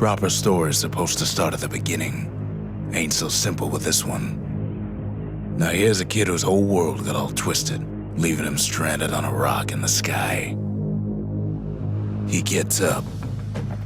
Proper story's supposed to start at the beginning. Ain't so simple with this one. Now here's a kid whose whole world got all twisted, leaving him stranded on a rock in the sky. He gets up,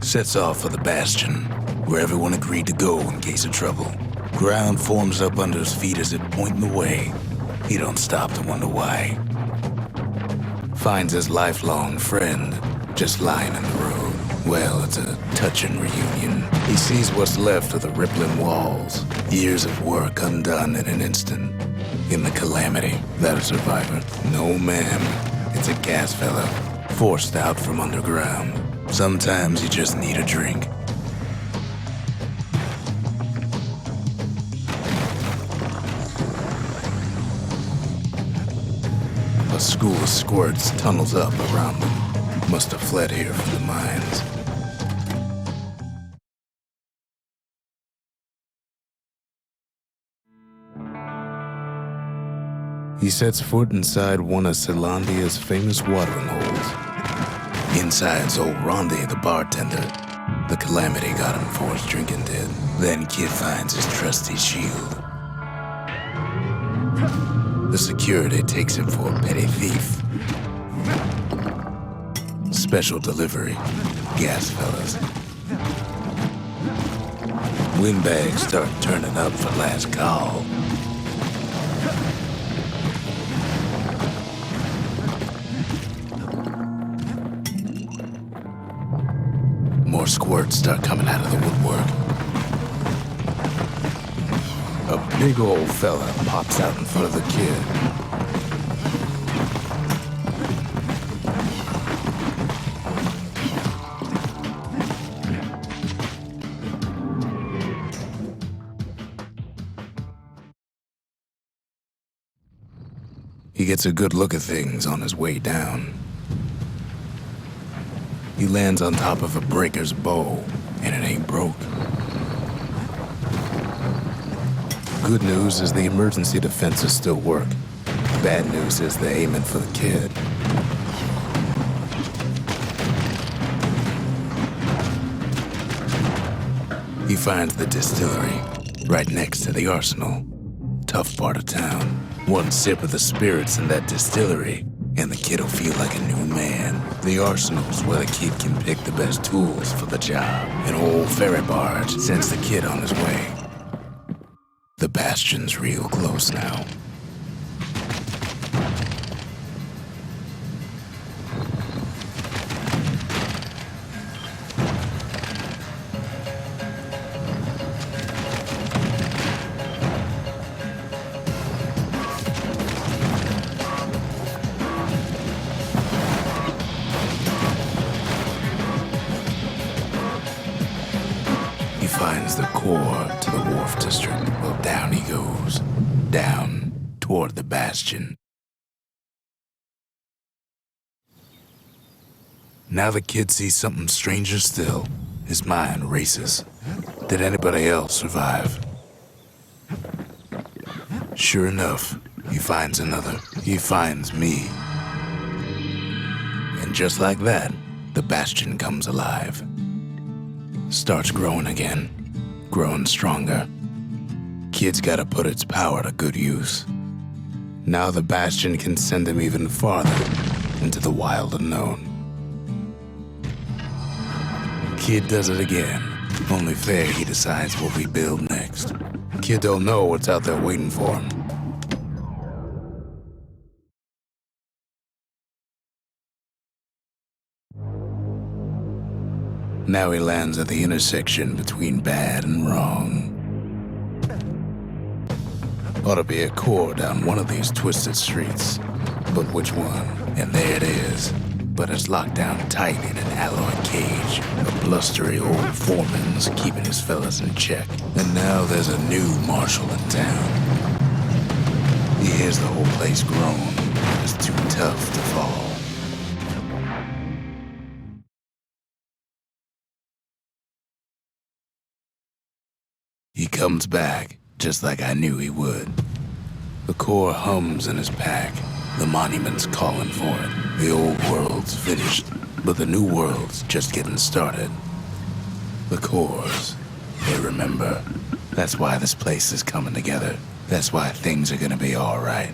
sets off for the Bastion, where everyone agreed to go in case of trouble. Ground forms up under his feet as it pointing the way. He don't stop to wonder why. Finds his lifelong friend just lying in the road. Well, it's a touching reunion. He sees what's left of the rippling walls. Years of work undone in an instant. In the calamity, that a survivor? No, ma'am. It's a gas fella, forced out from underground. Sometimes you just need a drink. A school of squirts tunnels up around them. Must have fled here from the mines. He sets foot inside one of Zealandia's famous watering holes. Inside's old Rondi, the bartender. The calamity got him for his drinking did. Then Kid finds his trusty shield. The security takes him for a petty thief. Special delivery, gas fellas. Windbags start turning up for last call. More squirts start coming out of the woodwork. A big old fella pops out in front of the kid. He gets a good look at things on his way down. He lands on top of a breaker's bow, and it ain't broke. Good news is the emergency defenses still work. Bad news is they're aiming for the kid. He finds the distillery, right next to the arsenal. Tough part of town. One sip of the spirits in that distillery, and the kid'll feel like a new man. The arsenal's where the kid can pick the best tools for the job. An old ferry barge sends the kid on his way. The Bastion's real close now. Finds the core to the wharf district. Well, down he goes. Down toward the Bastion. Now the kid sees something stranger still. His mind races. Did anybody else survive? Sure enough, he finds another. He finds me. And just like that, the Bastion comes alive. Starts growing again, growing stronger. Kid's gotta put its power to good use. Now the Bastion can send him even farther into the wild unknown. Kid does it again. Only fair he decides what we build next. Kid don't know what's out there waiting for him. Now he lands at the intersection between bad and wrong. Ought to be a core down one of these twisted streets. But which one? And there it is. But it's locked down tight in an alloy cage. A blustery old foreman's keeping his fellas in check. And now there's a new marshal in town. He hears the whole place groan. It's too tough to follow. He comes back, just like I knew he would. The core hums in his pack. The monument's calling for it. The old world's finished, but the new world's just getting started. The cores. They remember. That's why this place is coming together. That's why things are gonna be alright.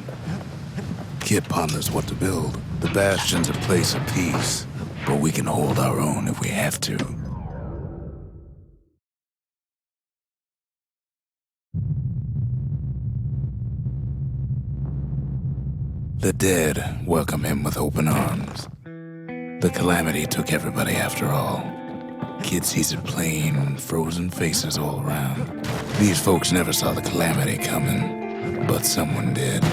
Kid ponders what to build. The Bastion's a place of peace, but we can hold our own if we have to. The dead welcome him with open arms. The calamity took everybody after all. Kid sees it plain, frozen faces all around. These folks never saw the calamity coming, but someone did.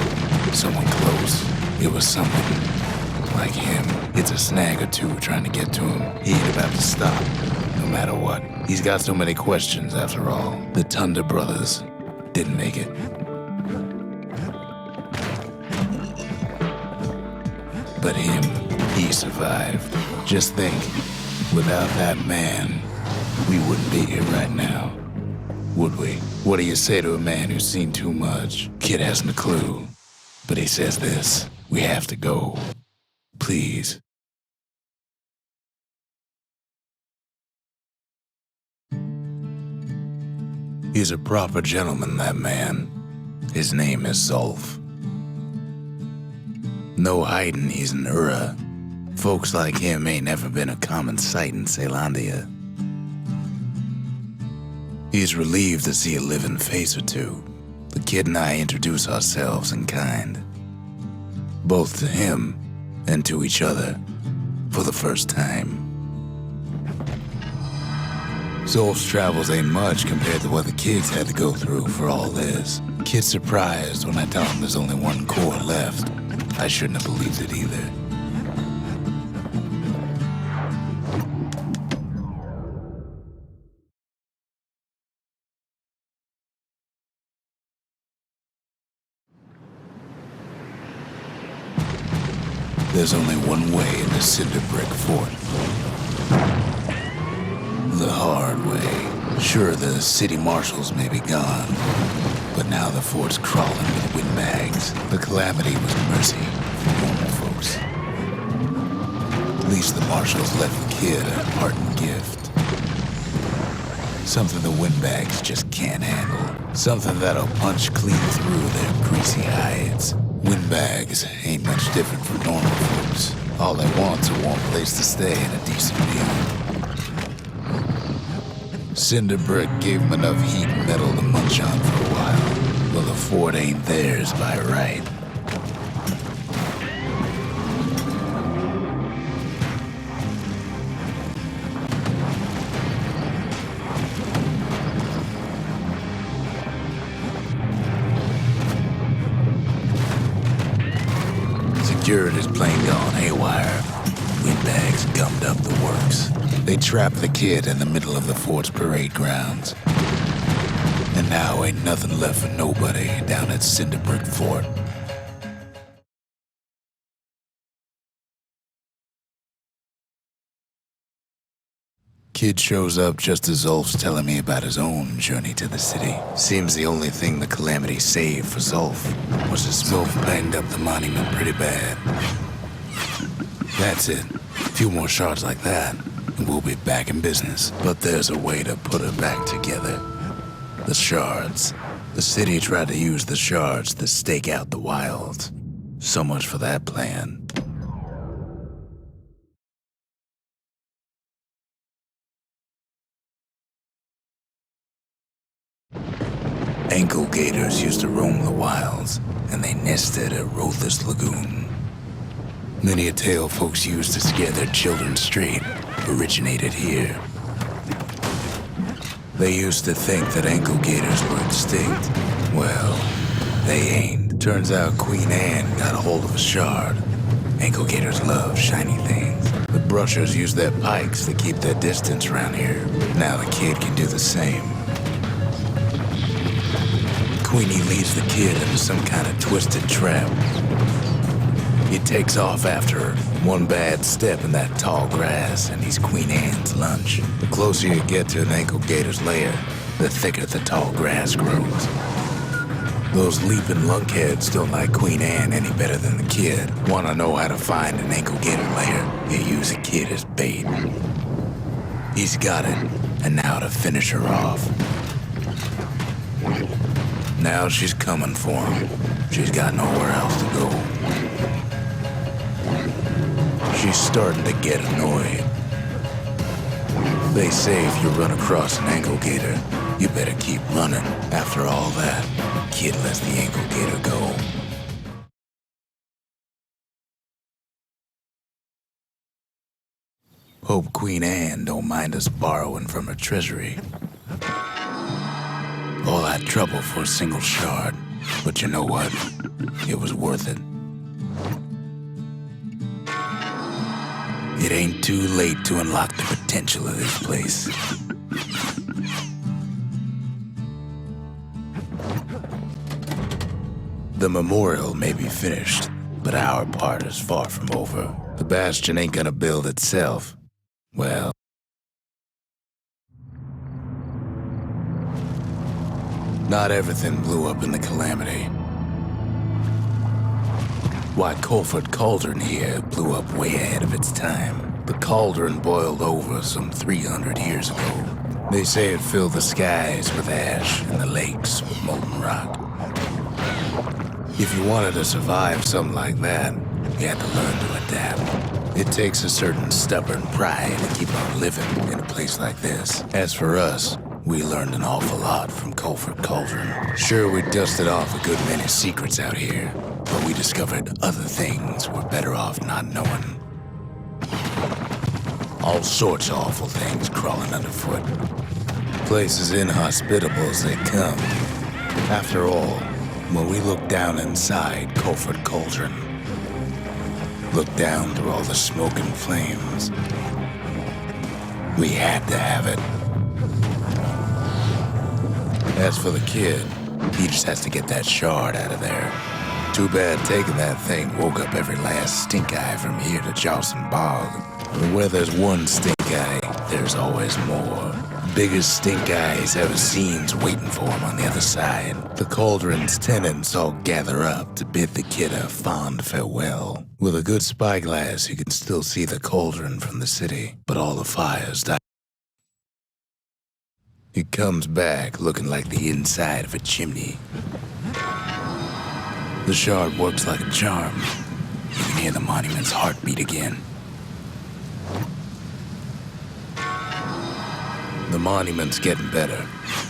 Someone close. It was someone like him. It's a snag or two trying to get to him. He ain't about to stop, no matter what. He's got so many questions after all. The Thunder brothers didn't make it. But him, he survived. Just think, without that man, we wouldn't be here right now, would we? What do you say to a man who's seen too much? Kid hasn't a clue, but he says this: we have to go. Please. He's a proper gentleman, that man. His name is Zolf. No hiding he's an Ura. Folks like him ain't never been a common sight in Caelondia. He's relieved to see a living face or two. The kid and I introduce ourselves in kind, both to him and to each other, for the first time. Zolf's travels ain't much compared to what the kids had to go through for all this. Kid's surprised when I tell him there's only one core left. I shouldn't have believed it either. There's only one way into Cinder Brick Fort. The hard way. Sure, the city marshals may be gone, but now the fort's crawling with windbags. The calamity was mercy for normal folks. At least the marshals left the kid a parting gift. Something the windbags just can't handle. Something that'll punch clean through their greasy hides. Windbags ain't much different from normal folks. All they want's a warm place to stay and a decent meal. Cinder Brick gave them enough heat and metal to munch on for a while. Well, the fort ain't theirs by right. Security's plane gone haywire. Windbags gummed up the works. They trapped the kid in the middle of the fort's parade grounds. And now ain't nothing left for nobody down at Cinder Brick Fort. Kid shows up just as Zolf's telling me about his own journey to the city. Seems the only thing the calamity saved for Zolf was his Zolf banged up the monument pretty bad. That's it. A few more shards like that, and we'll be back in business. But there's a way to put it back together. The shards. The city tried to use the shards to stake out the wilds. So much for that plan. Ankle gators used to roam the wilds, and they nested at Rothus Lagoon. Many a tale folks used to scare their children straight originated here. They used to think that ankle gators were extinct. Well, they ain't. Turns out Queen Anne got a hold of a shard. Ankle gators love shiny things. The brushers use their pikes to keep their distance around here. Now the kid can do the same. Queenie leads the kid into some kind of twisted trap. He takes off after her. One bad step in that tall grass, and he's Queen Anne's lunch. The closer you get to an ankle gator's lair, the thicker the tall grass grows. Those leaping lunkheads don't like Queen Anne any better than the kid. Want to know how to find an ankle gator lair? You use a kid as bait. He's got it. And now to finish her off. Now she's coming for him. She's got nowhere else to go. She's starting to get annoyed. They say if you run across an ankle gator, you better keep running. After all that, kid lets the ankle gator go. Hope Queen Anne don't mind us borrowing from her treasury. All that trouble for a single shard, but you know what? It was worth it. It ain't too late to unlock the potential of this place. The memorial may be finished, but our part is far from over. The Bastion ain't gonna build itself. Well, not everything blew up in the calamity. Why, Colford Cauldron here blew up way ahead of its time. The cauldron boiled over some 300 years ago. They say it filled the skies with ash and the lakes with molten rock. If you wanted to survive something like that, you had to learn to adapt. It takes a certain stubborn pride to keep on living in a place like this. As for us, we learned an awful lot from Colford Cauldron. Sure, we dusted off a good many secrets out here, but we discovered other things we're better off not knowing. All sorts of awful things crawling underfoot. Places inhospitable as they come. After all, when we look down inside Colford Cauldron, look down through all the smoke and flames, we had to have it. As for the kid, he just has to get that shard out of there. Too bad taking that thing woke up every last stink eye from here to Charleston Bog. But where there's one stink eye, there's always more. Biggest stink eye he's ever seen's waiting for him on the other side. The cauldron's tenants all gather up to bid the kid a fond farewell. With a good spyglass, you can still see the cauldron from the city, but all the fires die. He comes back looking like the inside of a chimney. The shard works like a charm. You can hear the monument's heartbeat again. The monument's getting better.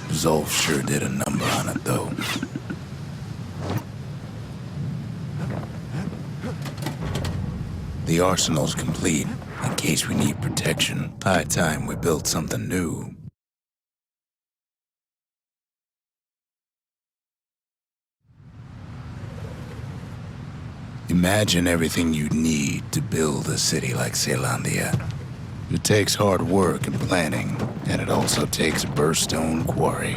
Zolf sure did a number on it, though. The arsenal's complete, in case we need protection. High time we built something new. Imagine everything you'd need to build a city like Zealandia. It takes hard work and planning, and it also takes a burstone quarry.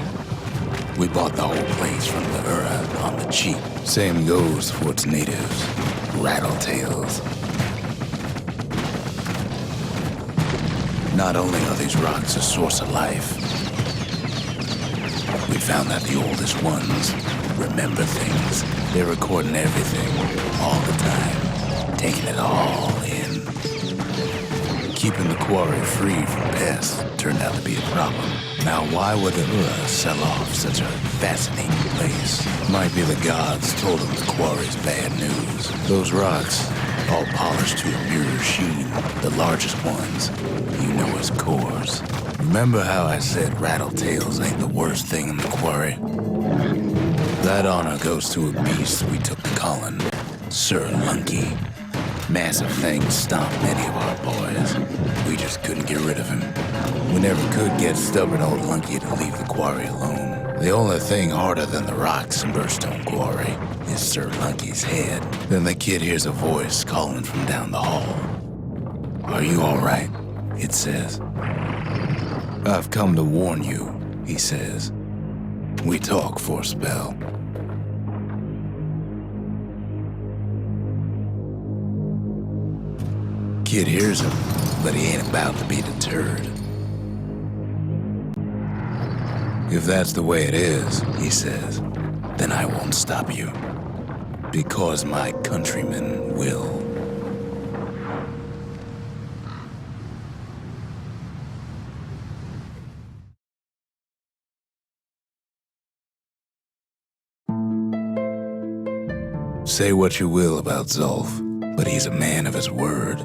We bought the whole place from the Ura on the cheap. Same goes for its natives, Rattletails. Not only are these rocks a source of life, we found that the oldest ones remember things. They're recording everything, all the time, taking it all in. Keeping the quarry free from pests turned out to be a problem. Now, why would the Ura sell off such a fascinating place? Might be the gods told them the quarry's bad news. Those rocks, all polished to a mirror sheen, the largest ones, you know as cores. Remember how I said Rattletails ain't the worst thing in the quarry? That honor goes to a beast we took to Colin, Sir Lunky. Massive things stomped many of our boys. We just couldn't get rid of him. We never could get stubborn old Lunky to leave the quarry alone. The only thing harder than the rocks in Burstone Quarry is Sir Lunky's head. Then the kid hears a voice calling from down the hall. "Are you all right?" it says. "I've come to warn you," he says. We talk for a spell. Kid hears him, but he ain't about to be deterred. "If that's the way it is," he says, "then I won't stop you. Because my countrymen will." Say what you will about Zulf, but he's a man of his word.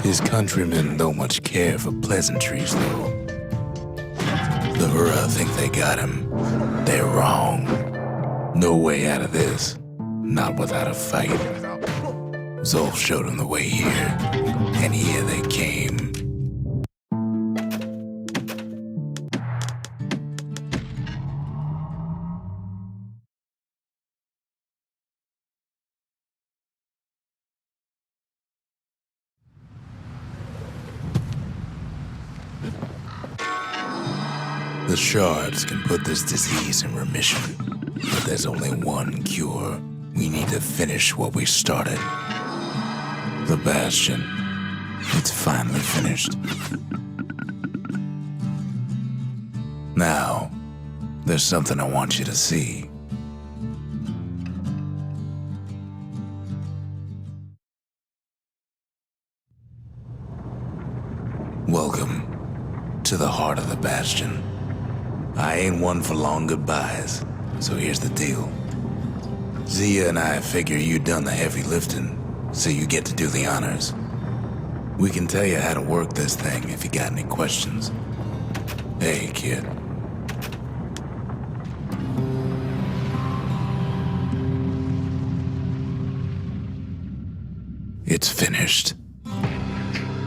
His countrymen don't much care for pleasantries, though. The Hura think they got him. They're wrong. No way out of this. Not without a fight. Zulf showed him the way here, and here they came. The shards can put this disease in remission, but there's only one cure. We need to finish what we started. The Bastion. It's finally finished. Now, there's something I want you to see. Welcome to the heart of the Bastion. I ain't one for long goodbyes, so here's the deal. Zia and I figure you done the heavy lifting, so you get to do the honors. We can tell you how to work this thing if you got any questions. Hey, kid. It's finished.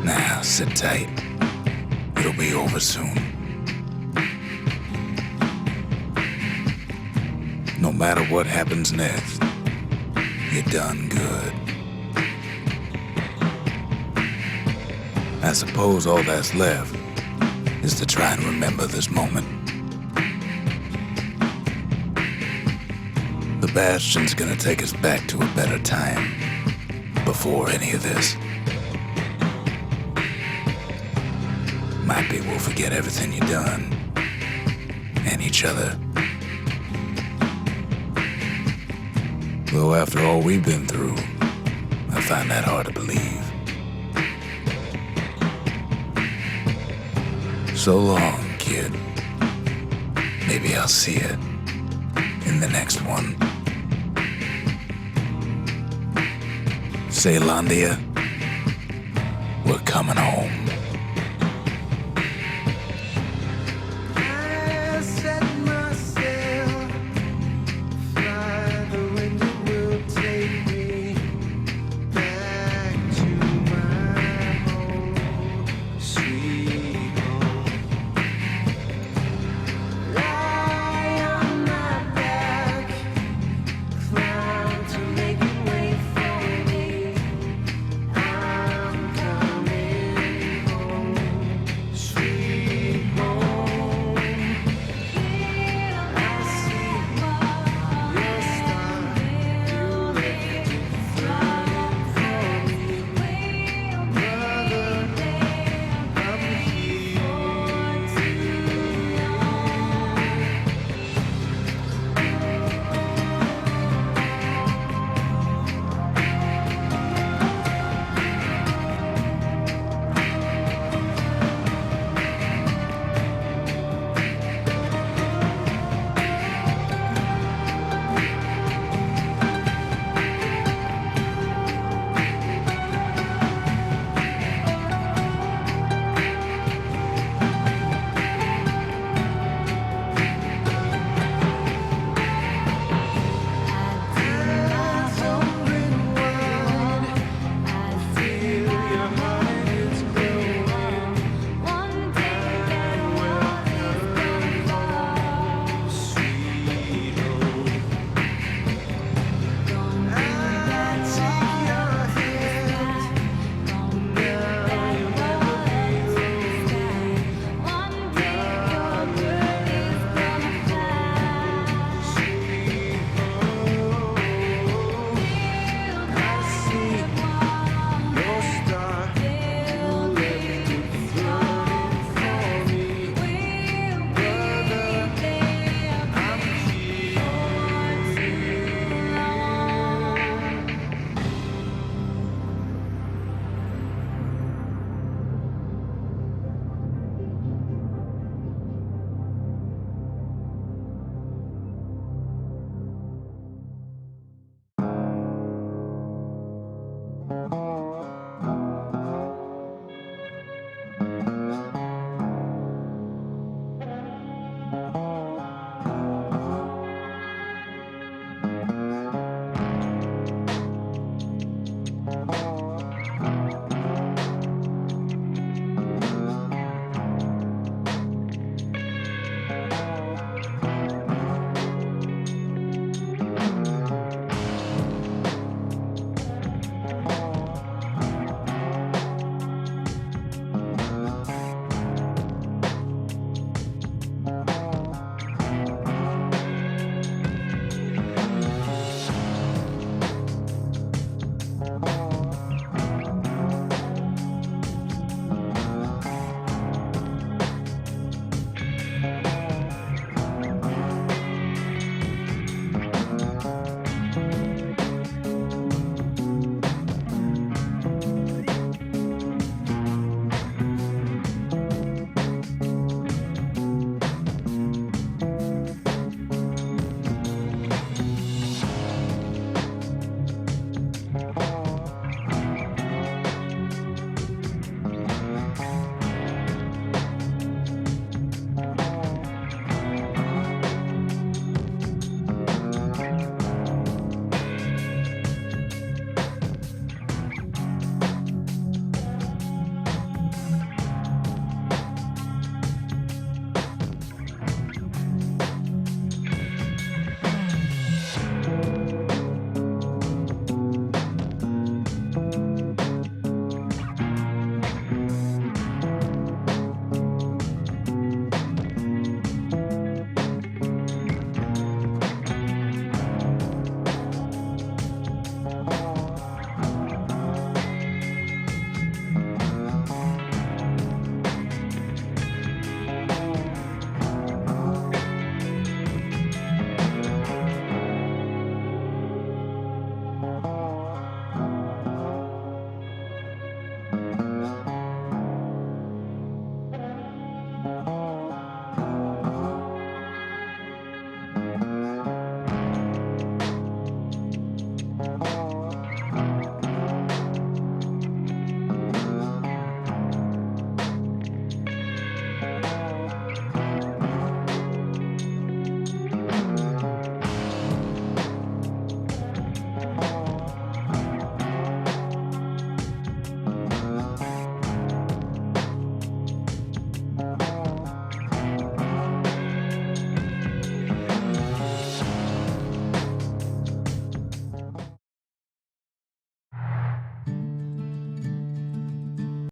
Now, sit tight. It'll be over soon. No matter what happens next, you're done good. I suppose all that's left is to try and remember this moment. The Bastion's gonna take us back to a better time, before any of this. Might be we'll forget everything you've done, and each other. Though after all we've been through, I find that hard to believe. So long, kid. Maybe I'll see you in the next one. Saylandia, we're coming home.